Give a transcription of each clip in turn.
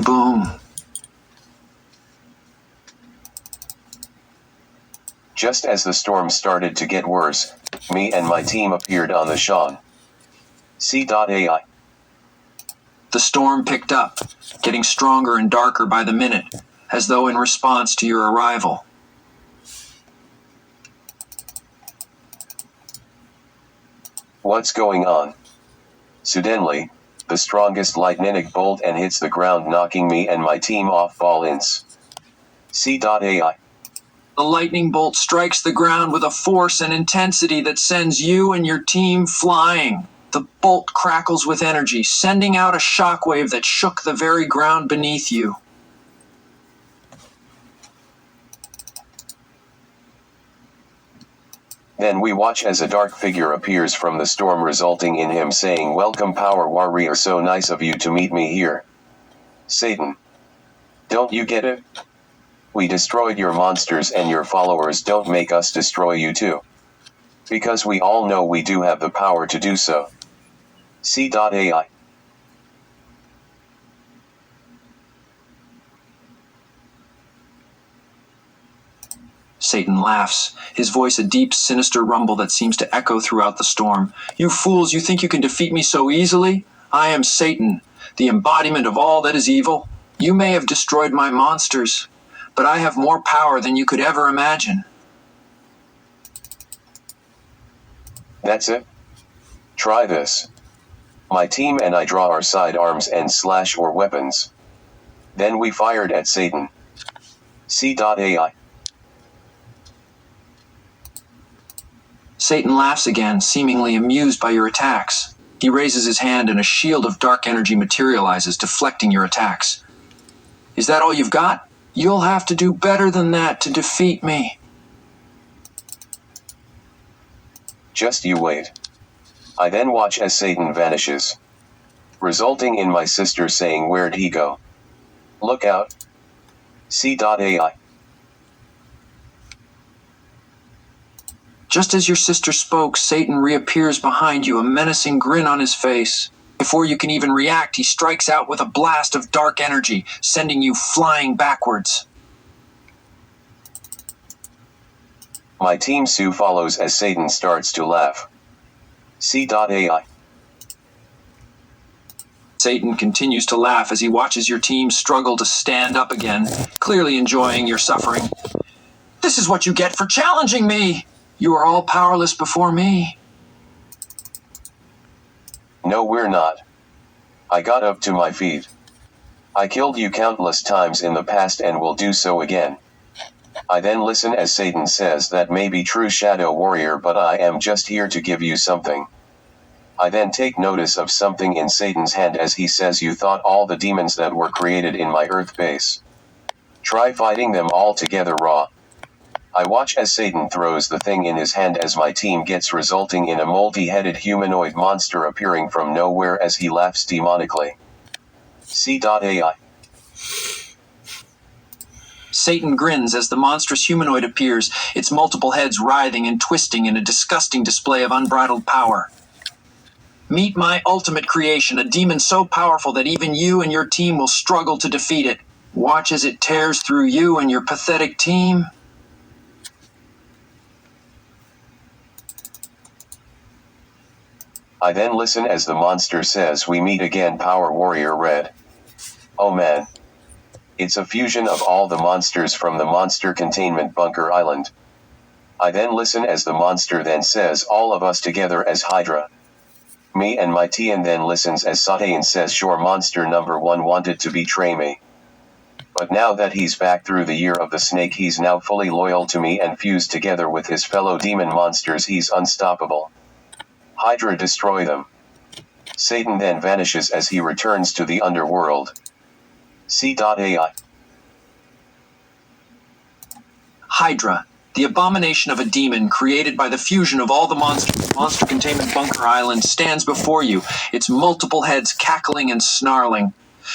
boom. Just as the storm started to get worse, me and my team appeared on the Sean. C.W.A. The storm picked up, getting stronger and darker by the minute, as though in response to your arrival. What's going on? Suddenly, the strongest lightning bolt and hits the ground, knocking me and my team off balance. C.W.A. The lightning bolt strikes the ground with a force and intensity that sends you and your team flying. The bolt crackles with energy, sending out a shockwave that shook the very ground beneath you. Then we watch as a dark figure appears from the storm, resulting in him saying, "Welcome, Power Warrior, so nice of you to meet me here." Satan. Don't you get it? We destroyed your monsters and your followers don't make us destroy you too. Because we all know we do have the power to do so. C.W.A. Satan laughs, his voice a deep, sinister rumble that seems to echo throughout the storm. You fools, you think you can defeat me so easily? I am Satan, the embodiment of all that is evil. You may have destroyed my monsters, but I have more power than you could ever imagine. That's it? Try this. My team and I draw our sidearms and slash our weapons. Then we fired at Satan. C.W.A. Satan laughs again, seemingly amused by your attacks. He raises his hand and a shield of dark energy materializes, deflecting your attacks. Is that all you've got? You'll have to do better than that to defeat me. Just you wait. I then watch as Satan vanishes, resulting in my sister saying, "Where'd he go? Look out." C.W.A. Just as your sister spoke, Satan reappears behind you, a menacing grin on his face. Before you can even react, he strikes out with a blast of dark energy, sending you flying backwards. My team Sue follows as Satan starts to laugh. C.W.A. Satan continues to laugh as he watches your team struggle to stand up again, clearly enjoying your suffering. This is what you get for challenging me! You are all powerless before me. No, we're not. I got up to my feet. I killed you countless times in the past and will do so again. I then listen as Satan says, "That may be true, Shadow Warrior, but I am just here to give you something." I then take notice of something in Satan's hand as he says, "You thought all the demons that were created in my Earth base. Try fighting them all together raw." I watch as Satan throws the thing in his hand as my team gets, resulting in a multi-headed humanoid monster appearing from nowhere as he laughs demonically. C.W.A. Satan grins as the monstrous humanoid appears, its multiple heads writhing and twisting in a disgusting display of unbridled power. Meet my ultimate creation, a demon so powerful that even you and your team will struggle to defeat it. Watch as it tears through you and your pathetic team. I then listen as the monster says, "We meet again, Power Warrior Red." Oh man. It's a fusion of all the monsters from the Monster Containment Bunker Island. I then listen as the monster then says, "All of us together as Hydra." Me and my team then listens as Satan says, "Sure, monster number 1 wanted to betray me. But now that he's back through the year of the snake, he's now fully loyal to me and fused together with his fellow demon monsters, he's unstoppable. Hydra, destroy them." Satan then vanishes as he returns to the underworld. C.W.A. Hydra, the abomination of a demon created by the fusion of all the Monster Containment Bunker Island, stands before you, its multiple heads cackling and snarling.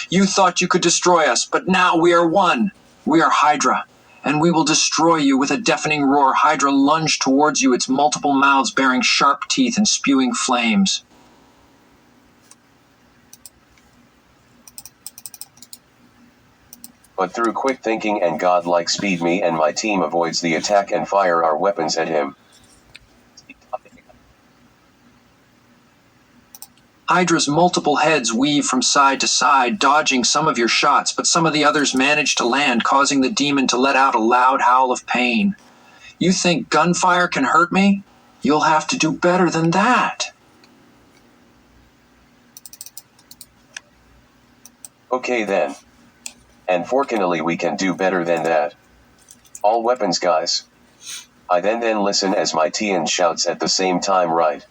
You thought you could destroy us, but now we are one. We are Hydra, and we will destroy you. With a deafening roar, Hydra lunged towards you, its multiple mouths bearing sharp teeth and spewing flames. But through quick thinking and godlike speed, me and my team avoids the attack and fire our weapons at him. Hydra's multiple heads weave from side to side, dodging some of your shots, but some of the others manage to land, causing the demon to let out a loud howl of pain. You think gunfire can hurt me? You'll have to do better than that. Okay then. Unfortunately, we can do better than that. All weapons, guys. I then listen as my TN shouts at the same time, right?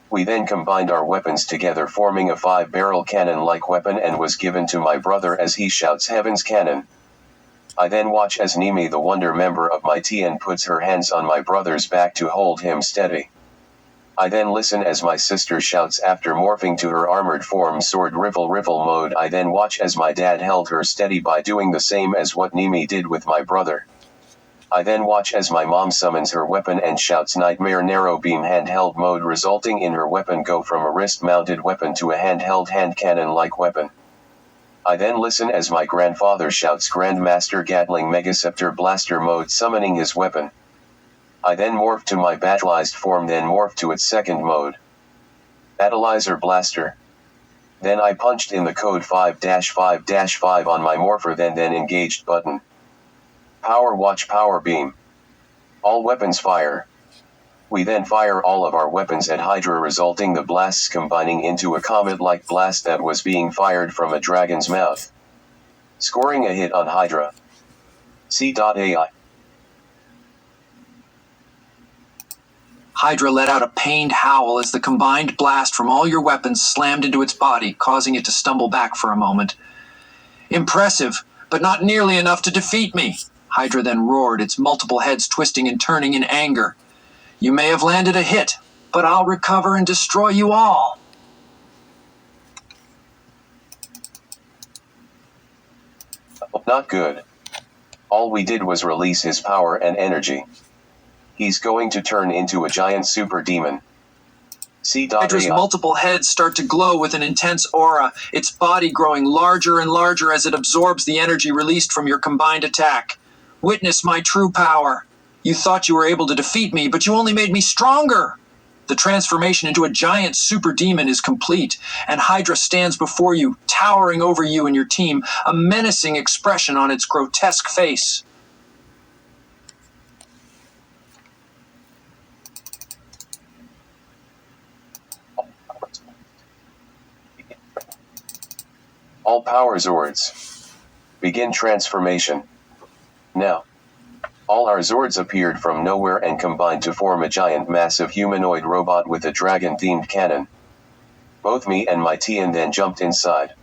We then combined our weapons together, forming a 5-barrel cannon-like weapon, and was given to my brother as he shouts Heaven's Cannon. I then watch as Nimi, the Wonder member of my TN, puts her hands on my brother's back to hold him steady. I then listen as my sister shouts after morphing to her armored form sword riffle mode. I then watch as my dad held her steady by doing the same as what Nimi did with my brother. I then watch as my mom summons her weapon and shouts Nightmare narrow beam handheld mode, resulting in her weapon go from a wrist-mounted weapon to a handheld hand cannon-like weapon. I then listen as my grandfather shouts Grandmaster Gatling Megaceptor blaster mode, summoning his weapon. I then morph to my battleized form, then morph to its second mode, Battleizer blaster. Then I punched in the code 5-5-5 on my morpher, then engaged button. Power watch power beam. All weapons fire. We then fire all of our weapons at Hydra, resulting the blasts combining into a comet-like blast that was being fired from a dragon's mouth, scoring a hit on Hydra. C.W.A. Hydra let out a pained howl as the combined blast from all your weapons slammed into its body, causing it to stumble back for a moment. Impressive, but not nearly enough to defeat me. Hydra then roared, its multiple heads twisting and turning in anger. You may have landed a hit, but I'll recover and destroy you all. Not good. All we did was release his power and energy. He's going to turn into a giant super demon. Hydra's multiple heads start to glow with an intense aura, its body growing larger and larger as it absorbs the energy released from your combined attack. Witness my true power. You thought you were able to defeat me, but you only made me stronger. The transformation into a giant super demon is complete, and Hydra stands before you, towering over you and your team, a menacing expression on its grotesque face. All power Zords. Begin transformation. Now. All our Zords appeared from nowhere and combined to form a giant massive humanoid robot with a dragon-themed cannon. Both me and my TN then jumped inside.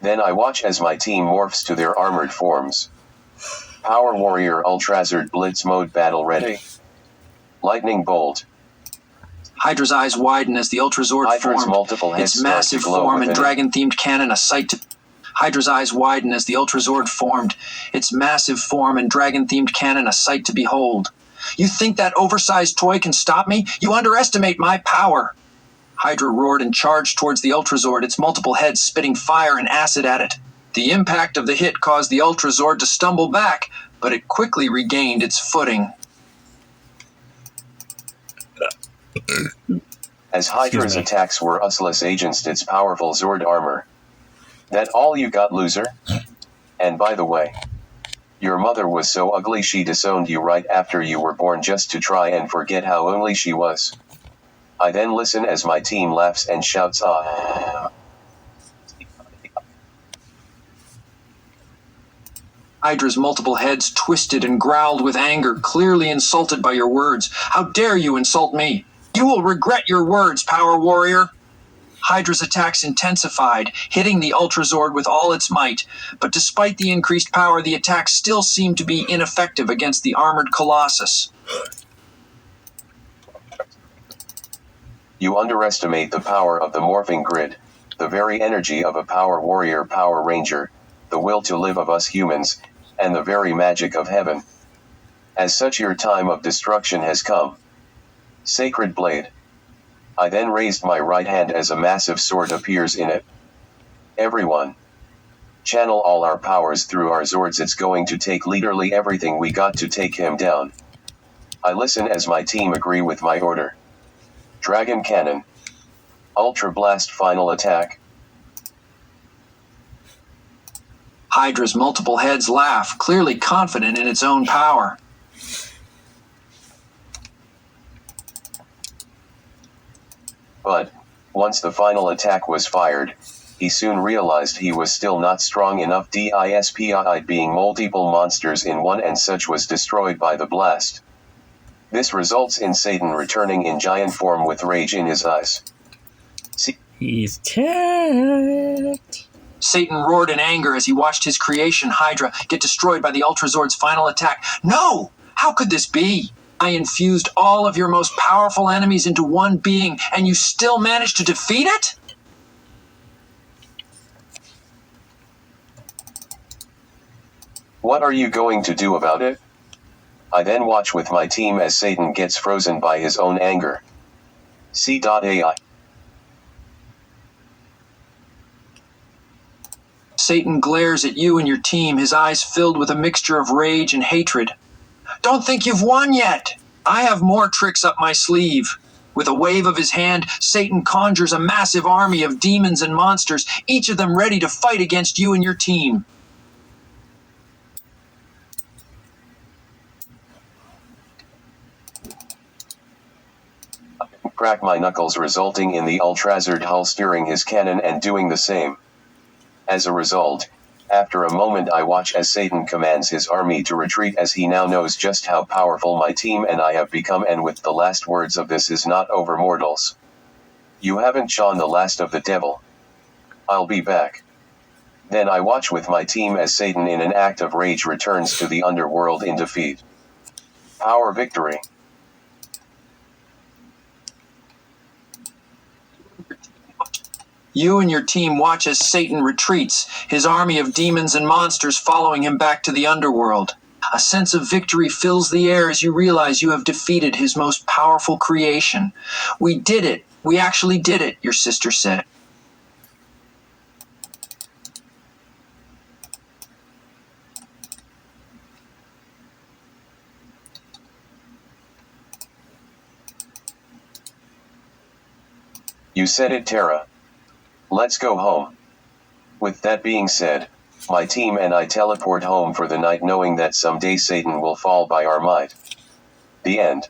Then I watch as my team morphs to their armored forms. Power Warrior Ultrazord Blitz mode, battle ready. Lightning Bolt. Hydra's eyes widen as the Ultrazord formed, its massive form and dragon-themed cannon a sight to... Hydra's eyes widen as the Ultrazord formed, its massive form and dragon-themed cannon a sight to behold. You think that oversized toy can stop me? You underestimate my power. Hydra roared and charged towards the Ultrazord, its multiple heads spitting fire and acid at it. The impact of the hit caused the Ultrazord to stumble back, but it quickly regained its footing. As Hydra's attacks were useless against its powerful Zord armor. That all you got, loser? And by the way, your mother was so ugly she disowned you right after you were born just to try and forget how ugly she was. I then listen as my team laughs and shouts, ah. Hydra's multiple heads twisted and growled with anger, clearly insulted by your words. How dare you insult me? You will regret your words, Power Warrior. Hydra's attacks intensified, hitting the Ultrazord with all its might, but despite the increased power, the attacks still seemed to be ineffective against the armored Colossus. You underestimate the power of the morphing grid, the very energy of a Power Warrior Power Ranger, the will to live of us humans, and the very magic of heaven. As such, your time of destruction has come. Sacred Blade. I then raised my right hand as a massive sword appears in it. Everyone. Channel all our powers through our Zords. It's going to take literally everything we got to take him down. I listen as my team agree with my order. Dragon Cannon. Ultra Blast final attack. Hydra's multiple heads laugh, clearly confident in its own power. But, once the final attack was fired, he soon realized he was still not strong enough. Despite being multiple monsters in one, and such was destroyed by the blast. This results in Satan returning in giant form with rage in his eyes. He's ticked. Satan roared in anger as he watched his creation, Hydra, get destroyed by the Ultrazord's final attack. No! How could this be? I infused all of your most powerful enemies into one being, and you still managed to defeat it? What are you going to do about it? I then watch with my team as Satan gets frozen by his own anger. C.W.A. Satan glares at you and your team, his eyes filled with a mixture of rage and hatred. Don't think you've won yet. I have more tricks up my sleeve. With a wave of his hand, Satan conjures a massive army of demons and monsters, each of them ready to fight against you and your team. Crack my knuckles, resulting in the Ultrazord hull steering his cannon and doing the same. As a result, after a moment I watch as Satan commands his army to retreat, as he now knows just how powerful my team and I have become, and with the last words of "This is not over, mortals. You haven't shown the last of the devil. I'll be back." Then I watch with my team as Satan in an act of rage returns to the underworld in defeat. Power victory. You and your team watch as Satan retreats, his army of demons and monsters following him back to the underworld. A sense of victory fills the air as you realize you have defeated his most powerful creation. We did it. We actually did it, your sister said. You said it, Tara. Let's go home. With that being said, my team and I teleport home for the night, knowing that someday Satan will fall by our might. The end.